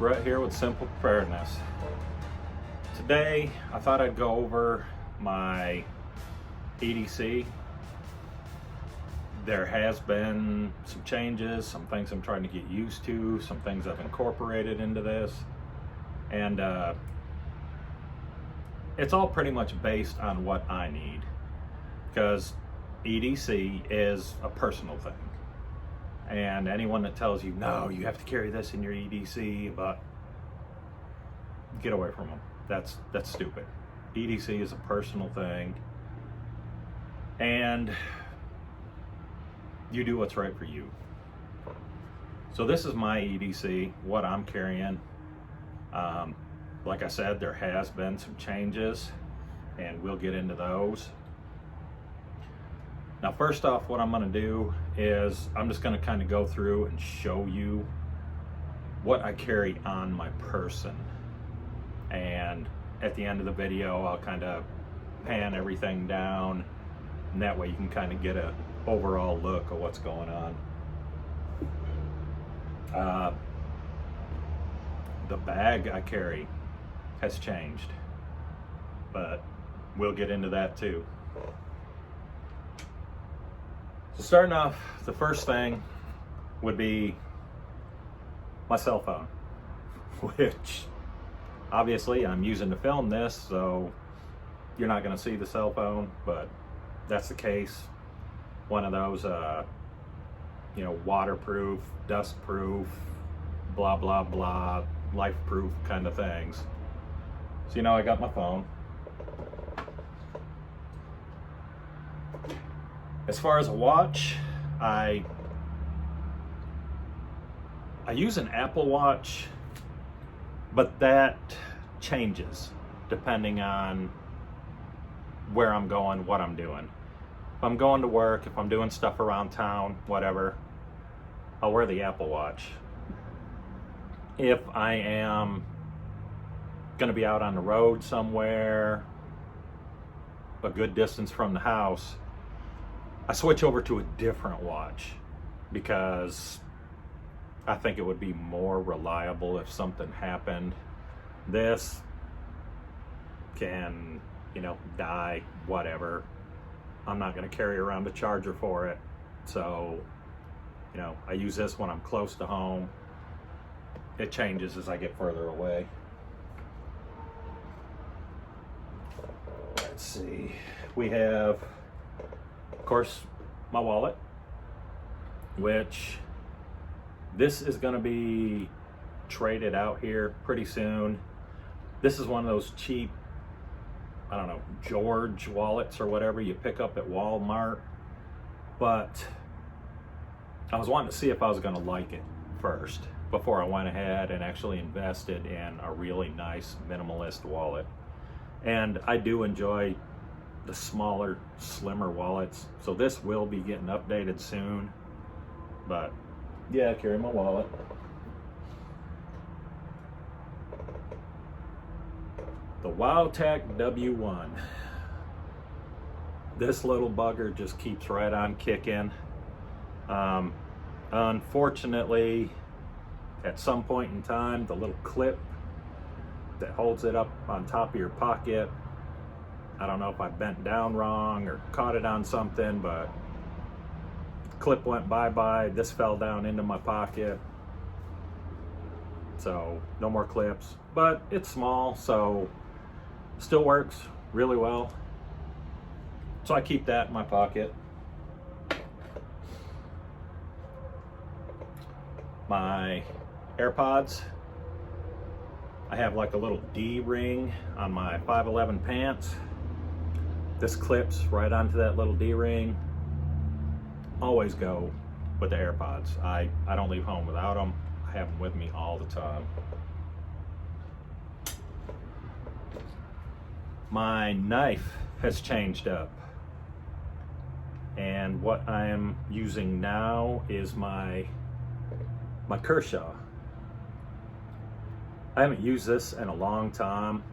Brett here with Simple Preparedness. Today I thought I'd go over my EDC. There has been some changes, some things I'm trying to get used to, some things I've incorporated into this, and it's all pretty much based on what I need, because EDC is a personal thing. And anyone that tells you, no, you have to carry this in your EDC, but get away from them. That's stupid. EDC is a personal thing, and you do what's right for you. So this is my EDC, what I'm carrying. Like I said, there has been some changes, and we'll get into those. Now, first off, what I'm going to do is I'm just going to kind of go through and show you what I carry on my person. And at the end of the video, I'll kind of pan everything down, and that way you can kind of get an overall look of what's going on. The bag I carry has changed, but we'll get into that too. So starting off, the first thing would be my cell phone, which obviously I'm using to film this, so you're not going to see the cell phone, but that's the case. One of those, waterproof, dustproof, blah, blah, blah, life-proof kind of things. So, I got my phone. As far as a watch, I use an Apple Watch, but that changes depending on where I'm going, what I'm doing. If I'm going to work, if I'm doing stuff around town, whatever, I'll wear the Apple Watch. If I am going to be out on the road somewhere, a good distance from the house, I switch over to a different watch because I think it would be more reliable if something happened. This can, die, whatever. I'm not going to carry around a charger for it. So, I use this when I'm close to home. It changes as I get further away. Let's see. We have, of course, my wallet, which this is going to be traded out here pretty soon. This is one of those cheap, George wallets or whatever you pick up at Walmart, but I was wanting to see if I was going to like it first before I went ahead and actually invested in a really nice minimalist wallet. And I do enjoy the smaller, slimmer wallets, so this will be getting updated soon. But yeah, I carry my wallet. The Wildtech W1. This little bugger just keeps right on kicking. Unfortunately, at some point in time, the little clip that holds it up on top of your pocket, I don't know if I bent down wrong or caught it on something, but the clip went bye-bye. This fell down into my pocket. So no more clips, but it's small, so still works really well. So I keep that in my pocket. My AirPods. I have like a little D-ring on my 511 pants. This clips right onto that little D-ring. Always go with the AirPods. I don't leave home without them. I have them with me all the time. My knife has changed up. And what I am using now is my Kershaw. I haven't used this in a long time.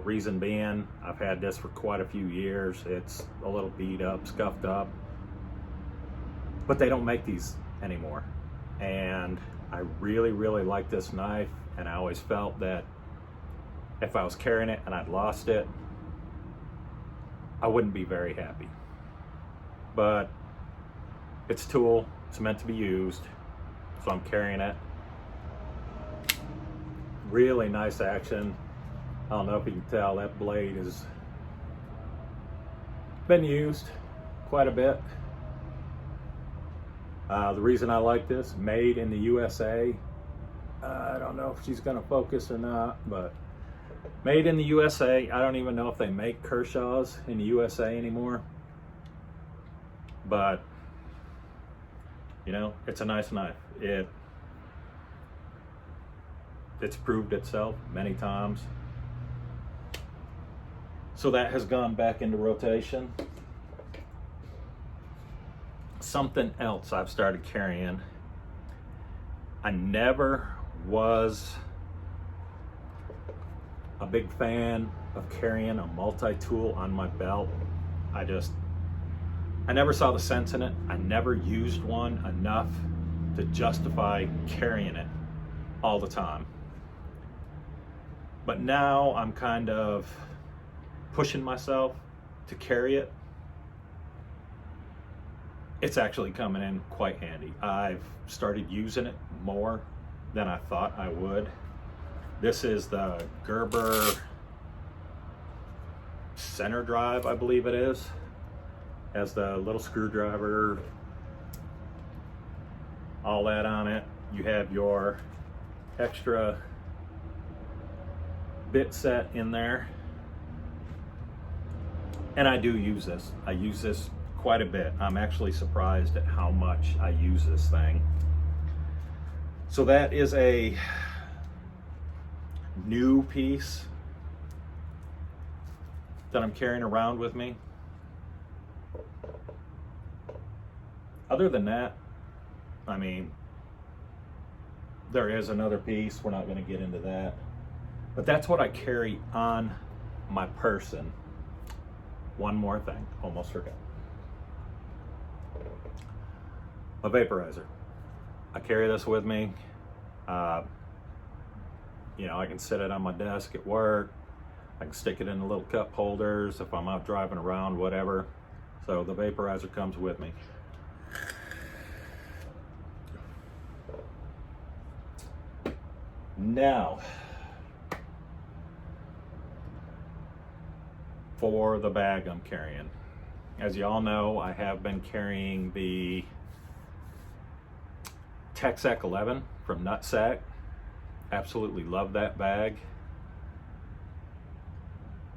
Reason being, I've had this for quite a few years. It's a little beat up, scuffed up, but they don't make these anymore. And I really, really like this knife. and I always felt that if I was carrying it and I'd lost it, I wouldn't be very happy. But it's a tool, it's meant to be used, so I'm carrying it. Really nice action. I don't know if you can tell, that blade has been used quite a bit. The reason I like this, made in the USA. I don't know if she's gonna focus or not, but made in the USA. I don't even know if they make Kershaws in the USA anymore. But, you know, it's a nice knife. It's proved itself many times. So that has gone back into rotation. Something else I've started carrying. I never was a big fan of carrying a multi-tool on my belt. I never saw the sense in it. I never used one enough to justify carrying it all the time. But now I'm kind of pushing myself to carry it. It's actually coming in quite handy. I've started using it more than I thought I would. This is the Gerber center drive, I believe it is. Has the little screwdriver, all that on it. You have your extra bit set in there. And I do use this. I use this quite a bit. I'm actually surprised at how much I use this thing. So that is a new piece that I'm carrying around with me. Other than that, I mean, there is another piece. We're not going to get into that. But that's what I carry on my person. One more thing, almost forgot. A vaporizer. I carry this with me. You know, I can set it on my desk at work. I can stick it in the little cup holders if I'm out driving around, whatever. So the vaporizer comes with me. Now, for the bag I'm carrying. As you all know, I have been carrying the Texac 11 from Nutsack. Absolutely love that bag.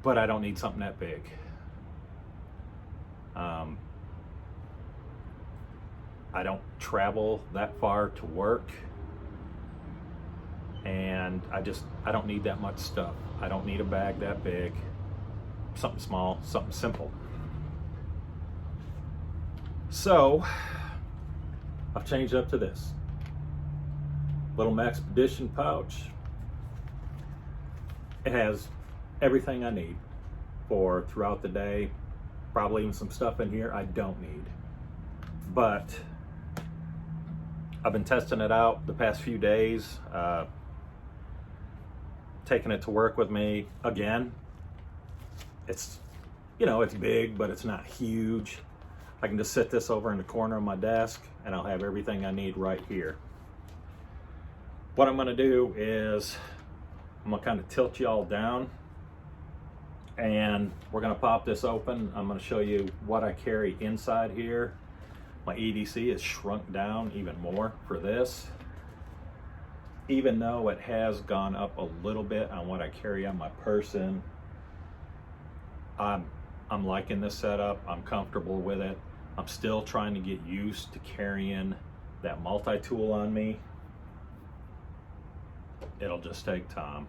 But I don't need something that big. I don't travel that far to work. And I don't need that much stuff. I don't need a bag that big. Something small, something simple. So, I've changed up to this. Little Maxpedition pouch. It has everything I need for throughout the day. Probably even some stuff in here I don't need. But I've been testing it out the past few days. Taking it to work with me again. It's, you know, it's big, but it's not huge. I can just sit this over in the corner of my desk and I'll have everything I need right here. What I'm gonna do is I'm gonna kind of tilt you all down and we're gonna pop this open. I'm gonna show you what I carry inside here. My EDC is shrunk down even more for this. Even though it has gone up a little bit on what I carry on my person, I'm liking this setup. I'm comfortable with it. I'm still trying to get used to carrying that multi-tool on me. It'll just take time.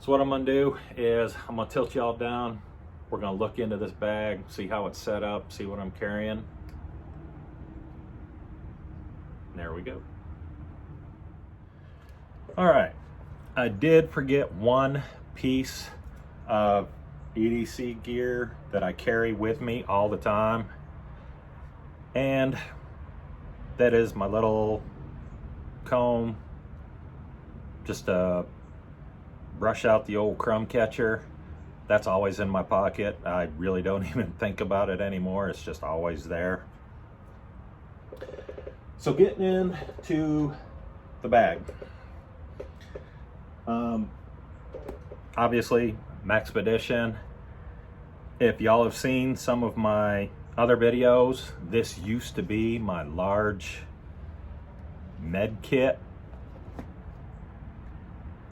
So what I'm gonna do is I'm gonna tilt y'all down. We're gonna look into this bag, see how it's set up, see what I'm carrying. There we go. All right, I did forget one piece of EDC gear that I carry with me all the time, and that is my little comb just brush out the old crumb catcher. That's always in my pocket. I really don't even think about it anymore. It's just always there. So getting into the bag. Obviously, Maxpedition. If y'all have seen some of my other videos, this used to be my large med kit.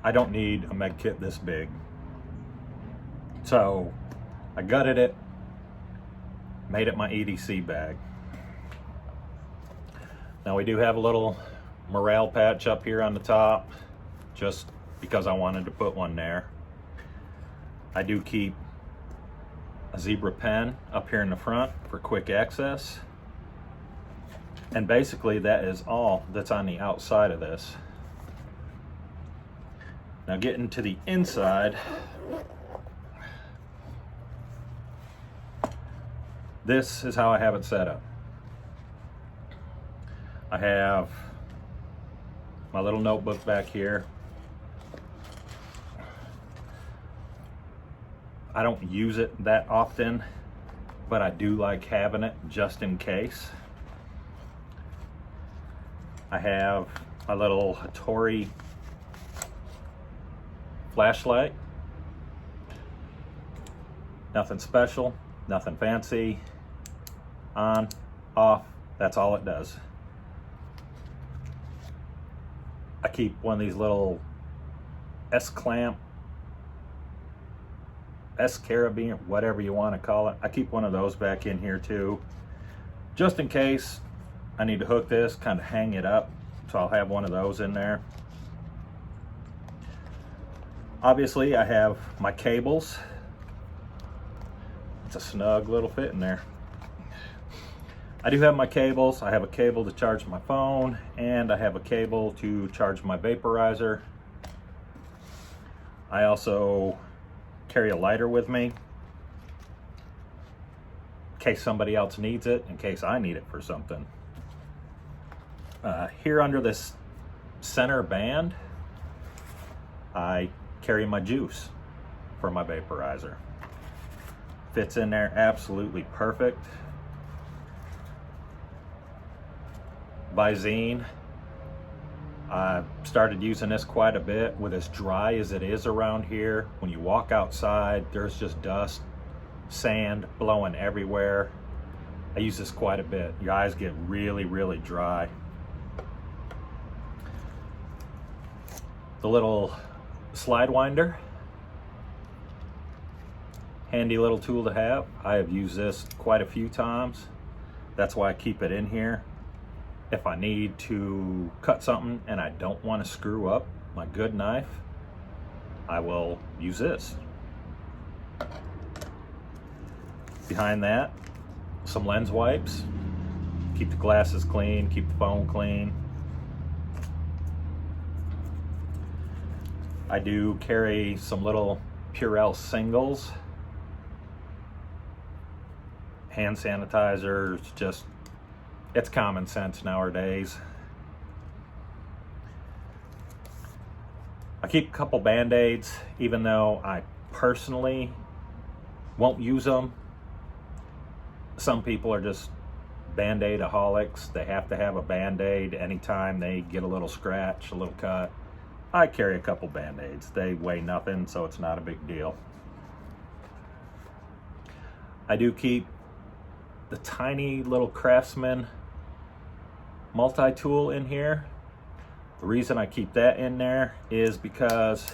I don't need a med kit this big. So I gutted it, made it my EDC bag. Now we do have a little morale patch up here on the top, just because I wanted to put one there. I do keep a zebra pen up here in the front for quick access. And basically that is all that's on the outside of this. Now getting to the inside, this is how I have it set up. I have my little notebook back here. I don't use it that often, but I do like having it just in case. I have a little Hattori flashlight. Nothing special, nothing fancy. On, off, that's all it does. I keep one of these little S-clamp, S-carabiner, whatever you want to call it. I keep one of those back in here too, just in case I need to hook this, kind of hang it up. So I'll have one of those in there. Obviously, I have my cables. It's a snug little fit in there. I do have my cables. I have a cable to charge my phone, and I have a cable to charge my vaporizer. I also carry a lighter with me in case somebody else needs it, in case I need it for something. Here under this center band, I carry my juice for my vaporizer. Fits in there absolutely perfect. Visine. I've started using this quite a bit. With as dry as it is around here, when you walk outside, there's just dust, sand blowing everywhere. I use this quite a bit. Your eyes get really, really dry. The little slide winder. Handy little tool to have. I have used this quite a few times. That's why I keep it in here. If I need to cut something and I don't want to screw up my good knife, I will use this. Behind that, some lens wipes. Keep the glasses clean, keep the phone clean. I do carry some little Purell singles. Hand sanitizer, just, it's common sense nowadays. I keep a couple Band-Aids, even though I personally won't use them. Some people are just Band-Aid-aholics. They have to have a Band-Aid anytime they get a little scratch, a little cut. I carry a couple Band-Aids. They weigh nothing, so it's not a big deal. I do keep the tiny little Craftsman Multi-Tool in here. The reason I keep that in there is because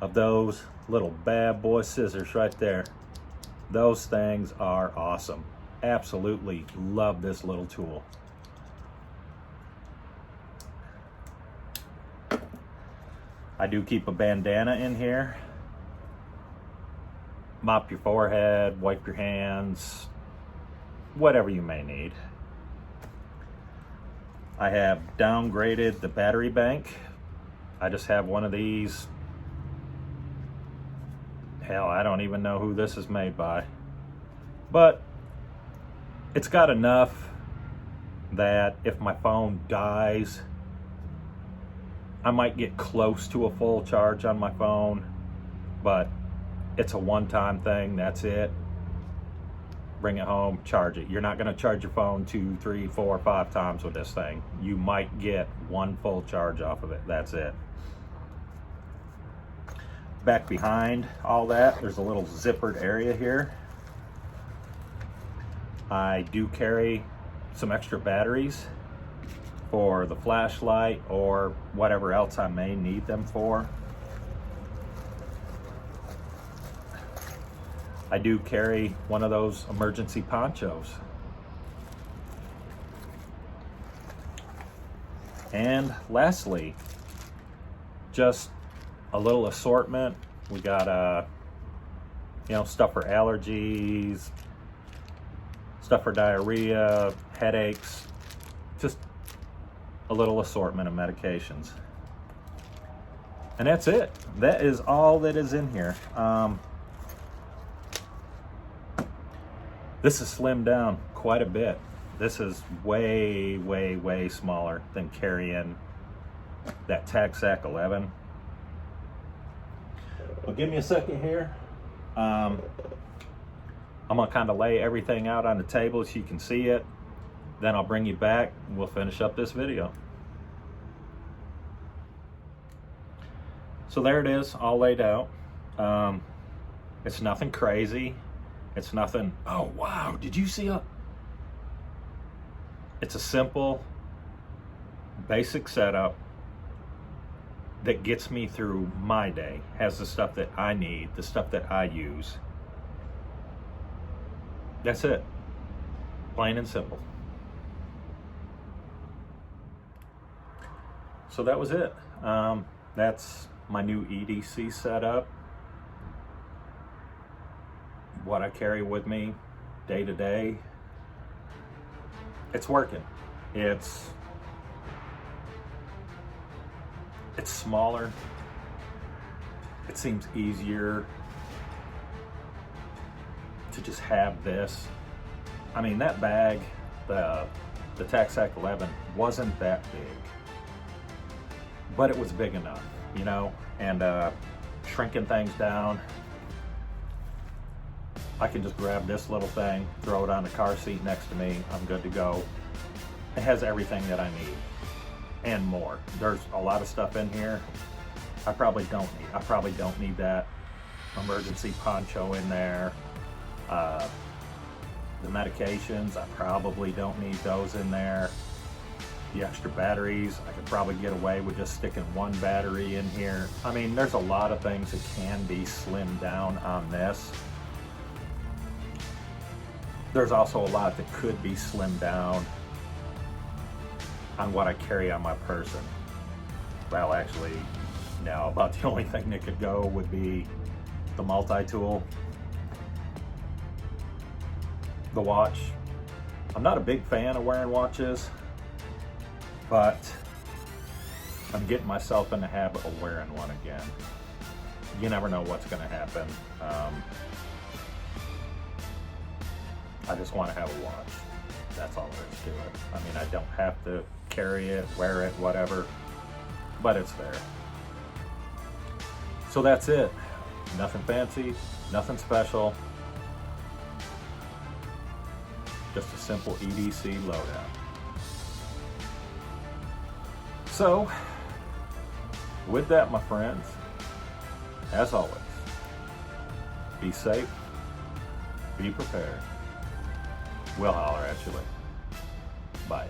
of those little bad boy scissors right there. Those things are awesome. Absolutely love this little tool. I do keep a bandana in here. Mop your forehead, wipe your hands, whatever you may need. I have downgraded the battery bank. I just have one of these. Hell, I don't even know who this is made by. But it's got enough that if my phone dies I might get close to a full charge on my phone, but it's a one-time thing, that's it. Bring it home, charge it. You're not gonna charge your phone 2, 3, 4, 5 times with this thing. You might get one full charge off of it, that's it. Back behind all that, there's a little zippered area here. I do carry some extra batteries for the flashlight or whatever else I may need them for. I do carry one of those emergency ponchos. And lastly, just a little assortment. We got stuff for allergies, stuff for diarrhea, headaches, just a little assortment of medications. And that's it. That is all that is in here. This is slimmed down quite a bit. This is way, way, way smaller than carrying that TACSAC 11. Well, give me a second here. I'm gonna kind of lay everything out on the table so you can see it. Then I'll bring you back and we'll finish up this video. So there it is, all laid out. It's nothing crazy. It's nothing, oh wow, did you see it? It's a simple, basic setup that gets me through my day, has the stuff that I need, the stuff that I use. That's it, plain and simple. So that was it. That's my new EDC setup. What I carry with me day to day. It's working. It's smaller. It seems easier to just have this. I mean, that bag, the TACSAC 11 wasn't that big, but it was big enough, you know, and shrinking things down. I can just grab this little thing, throw it on the car seat next to me, I'm good to go. It has everything that I need and more. There's a lot of stuff in here I probably don't need. I probably don't need that emergency poncho in there. The medications, I probably don't need those in there. The extra batteries, I could probably get away with just sticking one battery in here. I mean, there's a lot of things that can be slimmed down on this. There's also a lot that could be slimmed down on what I carry on my person. Well, actually, no, about the only thing that could go would be the multi-tool, the watch. I'm not a big fan of wearing watches, but I'm getting myself in the habit of wearing one again. You never know what's going to happen. I just want to have a watch. That's all there is to it. I mean, I don't have to carry it, wear it, whatever, but it's there. So that's it. Nothing fancy, nothing special. Just a simple EDC loadout. So, with that, my friends, as always, be safe, be prepared. We'll holler at you later. Bye.